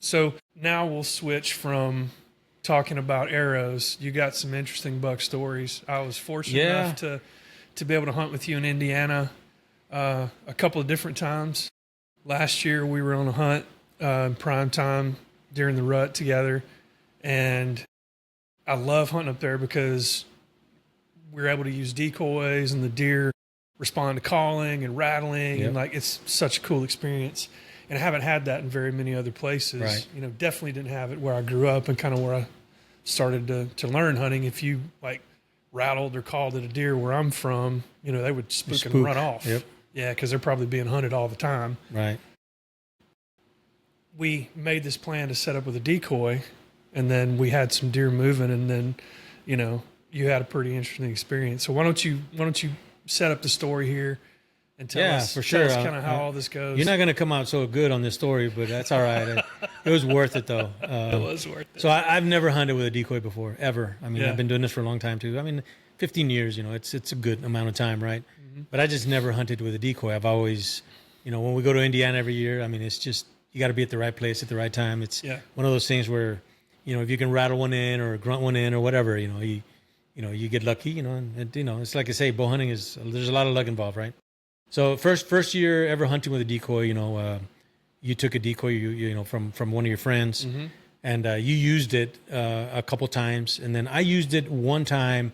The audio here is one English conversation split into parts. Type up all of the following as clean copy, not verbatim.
So now we'll switch from talking about arrows. You got some interesting buck stories. I was fortunate enough to be able to hunt with you in Indiana a couple of different times. Last year we were on a hunt in prime time during the rut together, and I love hunting up there because we're able to use decoys and the deer respond to calling and rattling, and like it's such a cool experience. And I haven't had that in very many other places. Right. You know, definitely didn't have it where I grew up and kind of where I started to learn hunting. If you like rattled or called at a deer where I'm from, you know, they would spook and run off. Yep. Yeah, because they're probably being hunted all the time. Right. We made this plan to set up with a decoy, and then we had some deer moving, and then, you know, you had a pretty interesting experience. So why don't you set up the story here and tell us, for sure, kind of how all this goes. You're not going to come out so good on this story, but that's all right. It was worth it, though. It was worth it. So I've never hunted with a decoy before, ever. I mean, Yeah. I've been doing this for a long time, too. I mean, 15 years, you know, it's a good amount of time, right? Mm-hmm. But I just never hunted with a decoy. I've always, you know, when we go to Indiana every year, I mean, it's just, you got to be at the right place at the right time. It's one of those things where, you know, if you can rattle one in or grunt one in or whatever, you know, you get lucky, you know, and you know, it's like I say, bow hunting there's a lot of luck involved, right? So first year ever hunting with a decoy, you know, you took a decoy, you know, from one of your friends, Mm-hmm. and you used it a couple times, and then I used it one time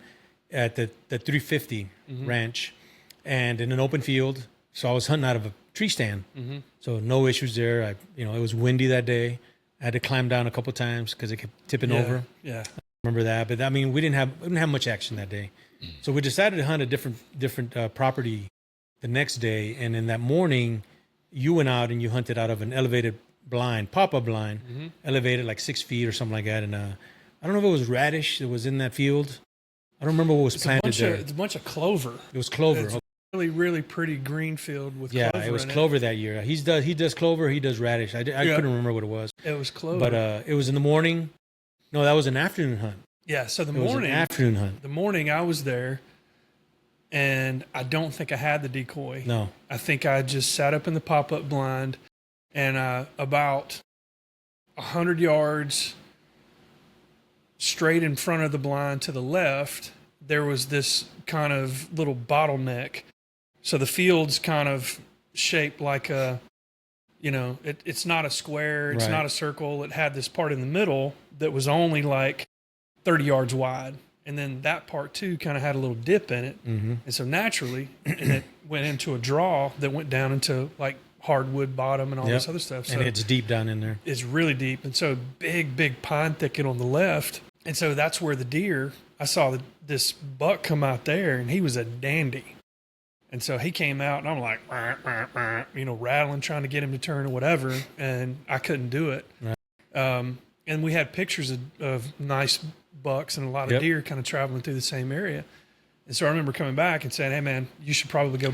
at the 350 ranch, and in an open field. So I was hunting out of a tree stand, so no issues there. You know, it was windy that day. I had to climb down a couple times because it kept tipping over. Yeah. Remember that, but I mean, we didn't have much action that day, so we decided to hunt a different property the next day. And in that morning, you went out and you hunted out of an elevated blind, pop-up blind, elevated like 6 feet or something like that. And I don't know if it was radish that was in that field. I don't remember what was planted there. It's a bunch of clover. It was clover. It's really, really pretty green field with clover. Yeah, it was in clover that year. He does clover. He does radish. I couldn't remember what it was. It was clover, but it was in the morning. No, that was an afternoon hunt. Yeah, so It was an afternoon hunt. the morning I was there, and I don't think I had the decoy. No. I think I just sat up in the pop-up blind, and about 100 yards straight in front of the blind to the left, there was this kind of little bottleneck. So the field's kind of shaped like a, you know, it's not a square, it's not a circle. It had this part in the middle that was only like 30 yards wide. And then that part too kind of had a little dip in it. Mm-hmm. And so naturally, and it went into a draw that went down into like hardwood bottom and all this other stuff. So and it's deep down in there. It's really deep. And so big pine thicket on the left. And so that's where the deer, I saw this buck come out there, and he was a dandy. And so he came out, and I'm like, "Wah, wah, wah," you know, rattling, trying to get him to turn or whatever. And I couldn't do it. Right. And we had pictures of nice bucks and a lot of deer kind of traveling through the same area. And so I remember coming back and saying, hey, man, you should probably go